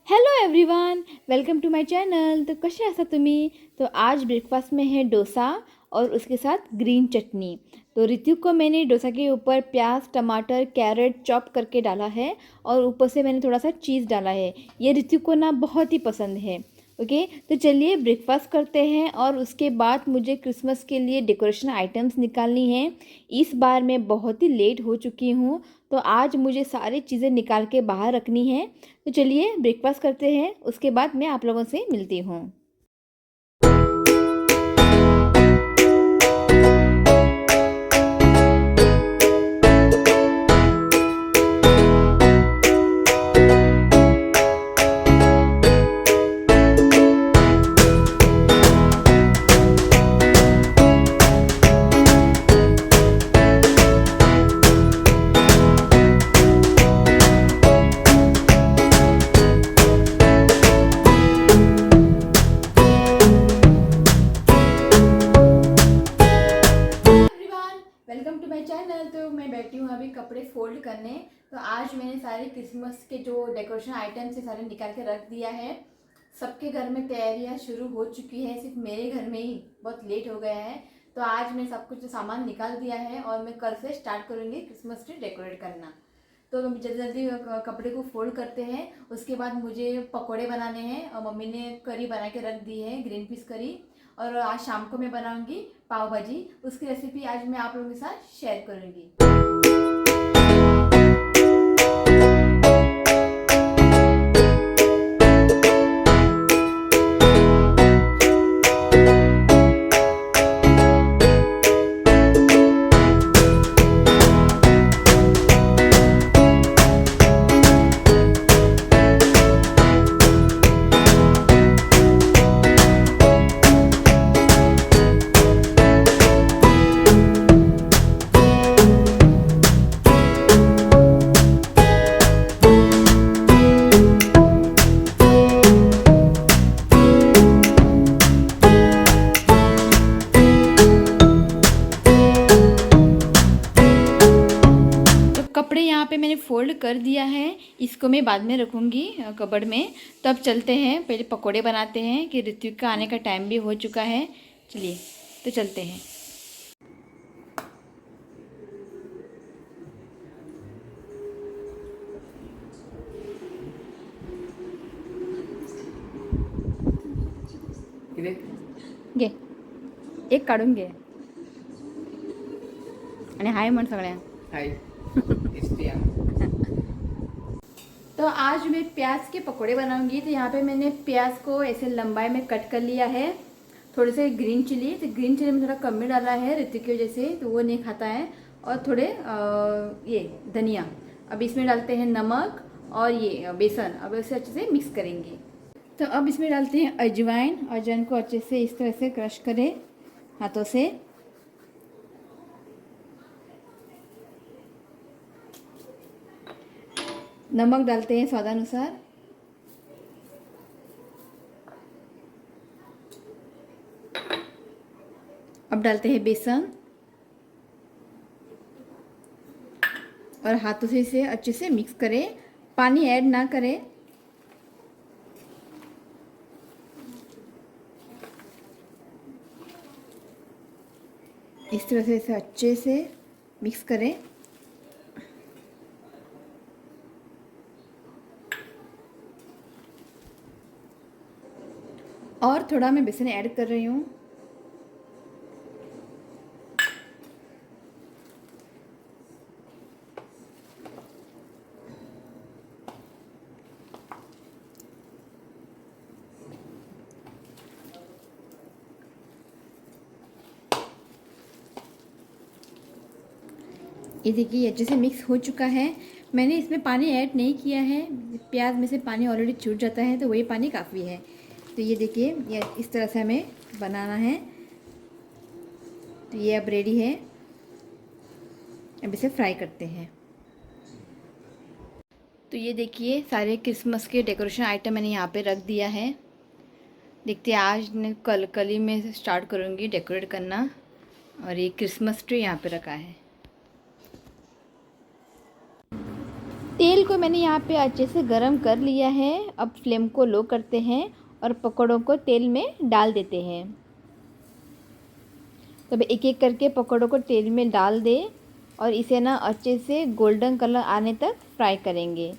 Hello everyone, welcome to my channel. तो कसे आसा तुम्ही? तो आज ब्रेकफास्ट में है डोसा और उसके साथ ग्रीन चटनी। तो ऋतिक को मैंने डोसा के ऊपर प्याज, टमाटर, कैरेट चॉप करके डाला है और ऊपर से मैंने थोड़ा सा चीज़ डाला है। ये ऋतिक को ना बहुत ही पसंद है। ओके, तो चलिए ब्रेकफास्ट करते हैं और उसके बाद मुझे क्रिसमस के लिए डेकोरेशन आइटम्स निकालनी है। इस बार मैं बहुत ही लेट हो चुकी हूँ, तो आज मुझे सारी चीज़ें निकाल के बाहर रखनी है। तो चलिए ब्रेकफास्ट करते हैं, उसके बाद मैं आप लोगों से मिलती हूँ। Welcome to my channel. तो मैं बैठी हूँ अभी कपड़े फोल्ड करने। तो आज मैंने सारे क्रिसमस के जो डेकोरेशन आइटम्स है सारे निकाल के रख दिया है। सबके घर में तैयारियां शुरू हो चुकी है, सिर्फ मेरे घर में ही बहुत लेट हो गया है। तो आज मैं सब कुछ सामान निकाल दिया है और मैं कल से स्टार्ट करूँगी क्रिसमस ट्री डेकोरेट करना। तो जल्दी जल्दी कपड़े को फोल्ड करते हैं। उसके बाद मुझे पकोड़े बनाने हैं और मम्मी ने करी बना के रख दी है, ग्रीन पीस करी। और आज शाम को मैं बनाऊंगी पाव भाजी। उसकी रेसिपी आज मैं आप लोगों के साथ शेयर करूंगी। कपड़े यहाँ पे मैंने फोल्ड कर दिया है, इसको मैं बाद में रखूँगी कबर्ड में। तो अब चलते हैं, पहले पकोड़े बनाते हैं कि ऋत्विक का आने का टाइम भी हो चुका है। चलिए तो चलते हैं। घे एक काढून घे आणि हाय म्हण सगळ्या हाय तो आज मैं प्याज के पकोड़े बनाऊंगी। तो यहाँ पे मैंने प्याज को ऐसे लंबाई में कट कर लिया है। थोड़े से ग्रीन चिली, तो ग्रीन चिली में थोड़ा कम में डाला है ऋतिक की वजह से, तो वो नहीं खाता है। और थोड़े ये धनिया। अब इसमें डालते हैं नमक और ये बेसन। अब इसे अच्छे से मिक्स करेंगे। तो अब इसमें डालते हैं अजवाइन। अजवाइन को अच्छे से इस तरह से क्रश करें हाथों से। नमक डालते हैं स्वादानुसार। अब डालते हैं बेसन और हाथों से इसे अच्छे से मिक्स करें, पानी ऐड ना करें। इस तरह से इसे अच्छे से मिक्स करें। और थोड़ा मैं बेसन ऐड कर रही हूँ। ये देखिए अच्छे से मिक्स हो चुका है। मैंने इसमें पानी ऐड नहीं किया है, प्याज में से पानी ऑलरेडी छूट जाता है, तो वही पानी काफ़ी है। तो ये देखिए, ये इस तरह से हमें बनाना है। तो ये अब रेडी है, अब इसे फ्राई करते हैं। तो ये देखिए सारे क्रिसमस के डेकोरेशन आइटम मैंने यहाँ पे रख दिया है। देखते हैं, आज ने कल ही मैं स्टार्ट करूँगी डेकोरेट करना। और ये क्रिसमस ट्री यहाँ पे रखा है। तेल को मैंने यहाँ पे अच्छे से गरम कर लिया है। अब फ्लेम को लो करते हैं और पकौड़ों को तेल में डाल देते हैं। तो अब एक एक करके पकौड़ों को तेल में डाल दे और इसे ना अच्छे से गोल्डन कलर आने तक फ्राई करेंगे।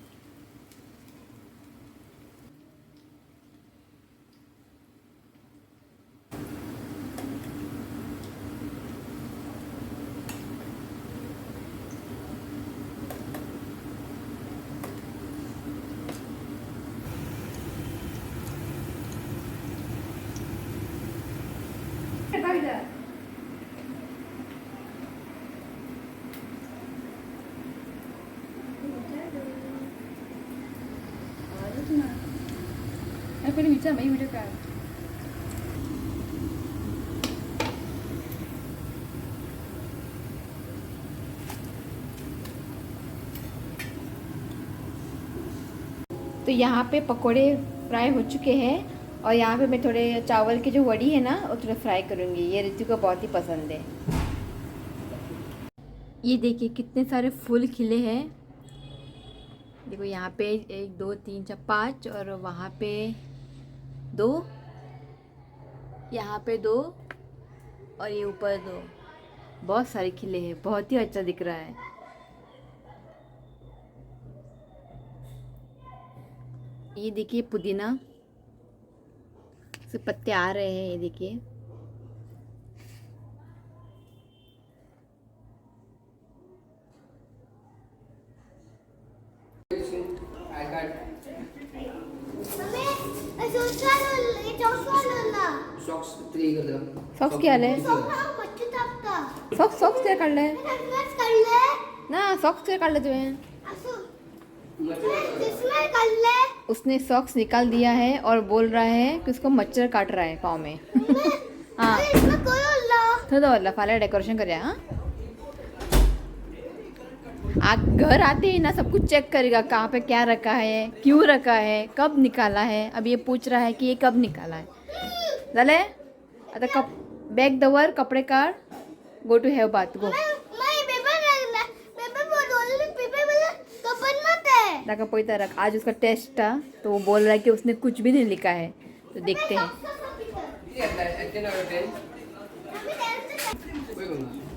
पहले विचार भाई वीडियो का तो यहाँ पे पकोड़े फ्राई हो चुके हैं और यहाँ पे मैं थोड़े चावल की जो वड़ी है ना वो थोड़ा फ्राई करूँगी। ये ऋतु को बहुत ही पसंद है। ये देखिए कितने सारे फूल खिले हैं। देखो यहाँ पे 1 2 3 4 5 और वहाँ पे 2, यहाँ पे 2 और ये ऊपर 2। बहुत सारे खिले हैं, बहुत ही अच्छा दिख रहा है। ये देखिए पुदीना से पत्ते आ रहे हैं, ये देखिए। सॉक्स क्या है? सॉक्स क्या कर ले ना, सॉक्स क्या कर ले तुम्हें? उसने सॉक्स निकाल दिया है और बोल रहा है कि उसको मच्छर काट रहा है पाँव में। हाँ थोड़ा वाला फाले डेकोरेशन कर। हाँ घर आते ही ना सब कुछ चेक करेगा, कहाँ पे क्या रखा है, क्यों रखा है, कब निकाला है। अब ये पूछ रहा है कि ये कब निकाला है। झाले आता कप बॅग दवर, कपड़े काढ, गो टू हैव बाथ गो। रखा पोईता रख। आज उसका टेस्ट था तो वो बोल रहा है कि उसने कुछ भी नहीं लिखा है, तो देखते हैं।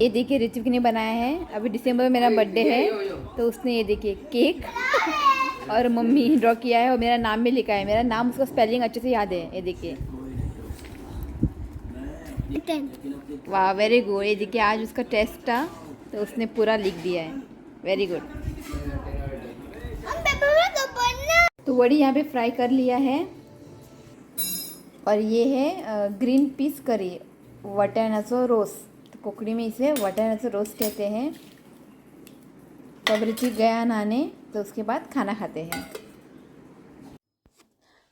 ये देखिए ऋतिक ने बनाया है। अभी दिसंबर में मेरा बर्थडे है तो उसने ये देखिए केक और मम्मी ड्रॉ किया है और मेरा नाम भी लिखा है। मेरा नाम उसका स्पेलिंग अच्छे से याद है। ये देखिए, वाह वेरी गुड। ये देखिए आज उसका टेस्ट था तो उसने पूरा लिख दिया है। Very good. तो वड़ी यहाँ पे फ्राई कर लिया है और ये है ग्रीन पीस करी, वटाण्याचं रोस। तो कोकड़ी में इसे वटाण्याचं रोस कहते हैं। तो अब ऋतिक गया नहाने तो उसके बाद खाना खाते हैं।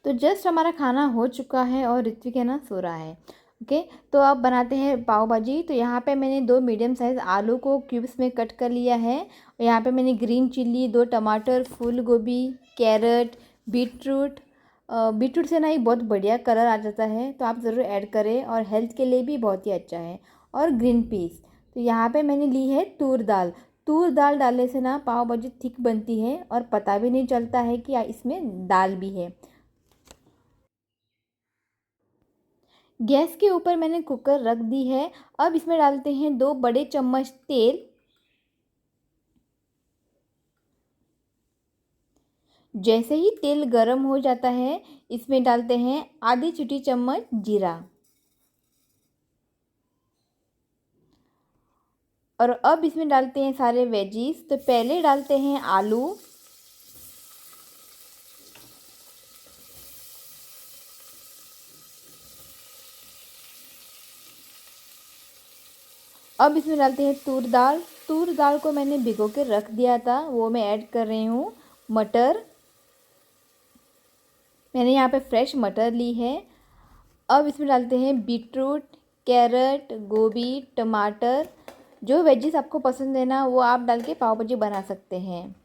तो जस्ट हमारा खाना हो चुका है और ऋतिक है ना सो रहा है। ओके तो अब बनाते हैं पाव भाजी। तो यहाँ पे मैंने 2 मीडियम साइज़ आलू को क्यूब्स में कट कर लिया है और यहाँ पे मैंने ग्रीन चिल्ली, 2 टमाटर, फूल गोभी, कैरेट, बीटरूट। बीटरूट से ना ही बहुत बढ़िया कलर आ जाता है तो आप ज़रूर ऐड करें और हेल्थ के लिए भी बहुत ही अच्छा है। और ग्रीन पीस। तो यहाँ पे मैंने ली है तूर दाल। तूर दाल डालने से ना पाव भाजी थिक बनती है और पता भी नहीं चलता है कि इसमें दाल भी है। गैस के ऊपर मैंने कुकर रख दी है। अब इसमें डालते हैं 2 बड़े चम्मच तेल। जैसे ही तेल गर्म हो जाता है इसमें डालते हैं आधी छोटी चम्मच जीरा। और अब इसमें डालते हैं सारे वेजीज। तो पहले डालते हैं आलू, अब इसमें डालते हैं तूर दाल। तूर दाल को मैंने भिगो के रख दिया था, वो मैं ऐड कर रही हूँ। मटर, मैंने यहाँ पे फ्रेश मटर ली है। अब इसमें डालते हैं बीटरूट, कैरेट, गोभी, टमाटर। जो वेजिस आपको पसंद है ना वो आप डाल के पाव भाजी बना सकते हैं।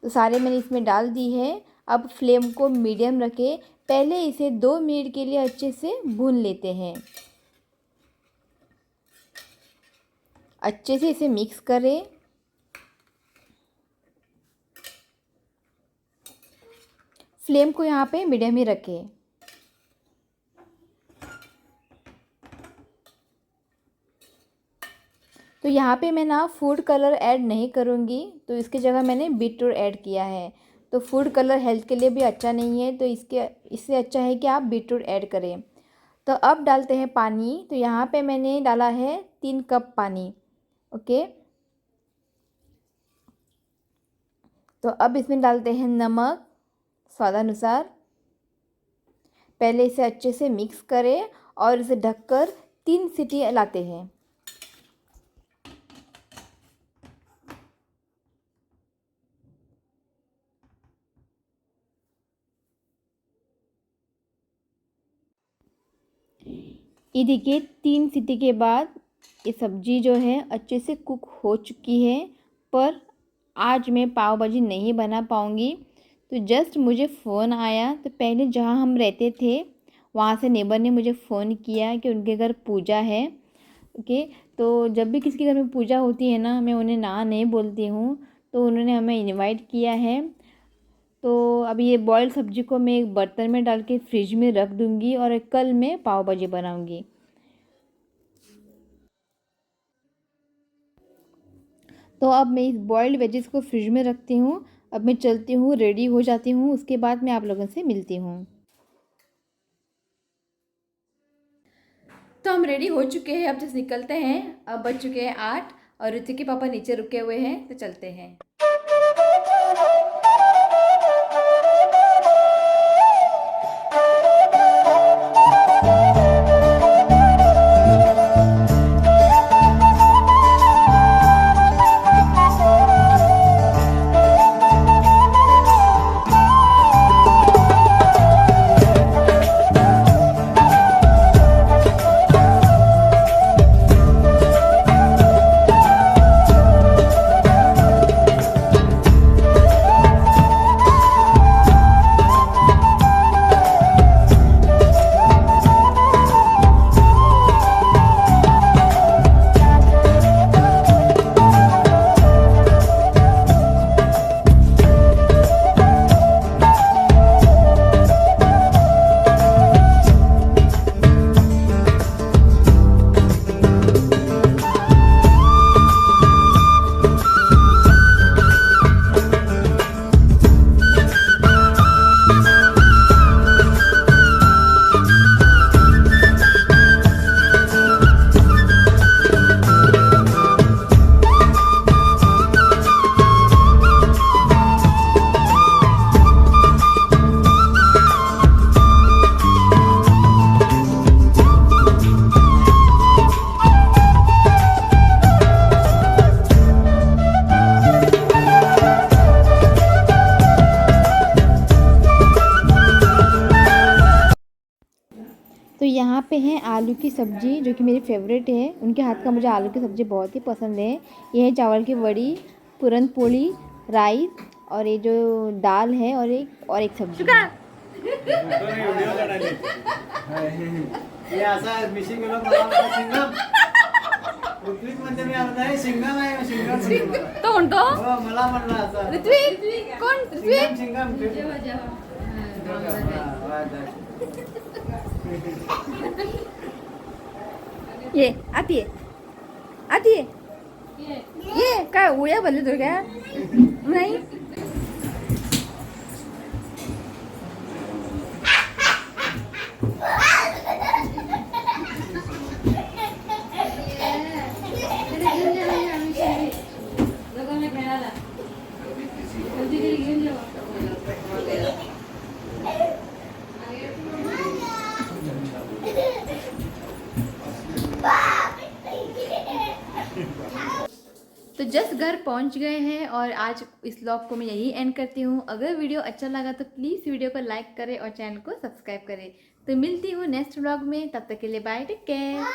तो सारे मैंने इसमें डाल दी है। अब फ्लेम को मीडियम रखें। पहले इसे 2 मिनट के लिए अच्छे से भून लेते हैं। अच्छे से इसे मिक्स करें। फ्लेम को यहाँ पे मीडियम ही रखें। तो यहाँ पे मैं ना फूड कलर ऐड नहीं करूँगी, तो इसकी जगह मैंने बीटरूट ऐड किया है। तो फूड कलर हेल्थ के लिए भी अच्छा नहीं है, तो इससे अच्छा है कि आप बीटरूट ऐड करें। तो अब डालते हैं पानी। तो यहाँ पे मैंने डाला है 3 कप पानी। ओके, तो अब इसमें डालते हैं नमक स्वादानुसार। पहले इसे अच्छे से मिक्स करें और इसे ढककर 3 सीटी लाते हैं। ये देखिए 3 सीटी के बाद ये सब्ज़ी जो है अच्छे से कुक हो चुकी है। पर आज मैं पाव भाजी नहीं बना पाऊँगी। तो जस्ट मुझे फ़ोन आया, तो पहले जहाँ हम रहते थे वहाँ से नेबर ने मुझे फ़ोन किया कि उनके घर पूजा है। ओके, तो जब भी किसी के घर में पूजा होती है ना, मैं उन्हें ना नहीं बोलती हूँ। तो उन्होंने हमें इनवाइट किया है। तो अभी ये बॉयल सब्ज़ी को मैं एक बर्तन में डाल के फ्रिज में रख दूँगी और कल मैं पाव भाजी बनाऊँगी। तो अब मैं इस बॉइल्ड वेजेस को फ्रिज में रखती हूँ। अब मैं चलती हूँ, रेडी हो जाती हूँ, उसके बाद मैं आप लोगों से मिलती हूँ। तो हम रेडी हो चुके हैं, अब जस्ट निकलते हैं। अब बज चुके हैं 8 और ऋतिक के पापा नीचे रुके हुए हैं, तो चलते हैं। तो यहाँ पे है आलू की सब्ज़ी, जो कि मेरी फेवरेट है। उनके हाथ का मुझे आलू की सब्ज़ी बहुत ही पसंद है। ये है चावल की बड़ी, पूरन पोली, राइस और ये जो दाल है और एक सब्ज़ी। तो म्हणतो ऋत्विक कोण? ये आती है ये काय उया भरले तो क्या नाही। तो जस्ट घर पहुंच गए हैं और आज इस व्लॉग को मैं यही एंड करती हूँ। अगर वीडियो अच्छा लगा तो प्लीज़ वीडियो को लाइक करें और चैनल को सब्सक्राइब करें। तो मिलती हूँ नेक्स्ट व्लॉग में, तब तक के लिए बाय, टेक केयर।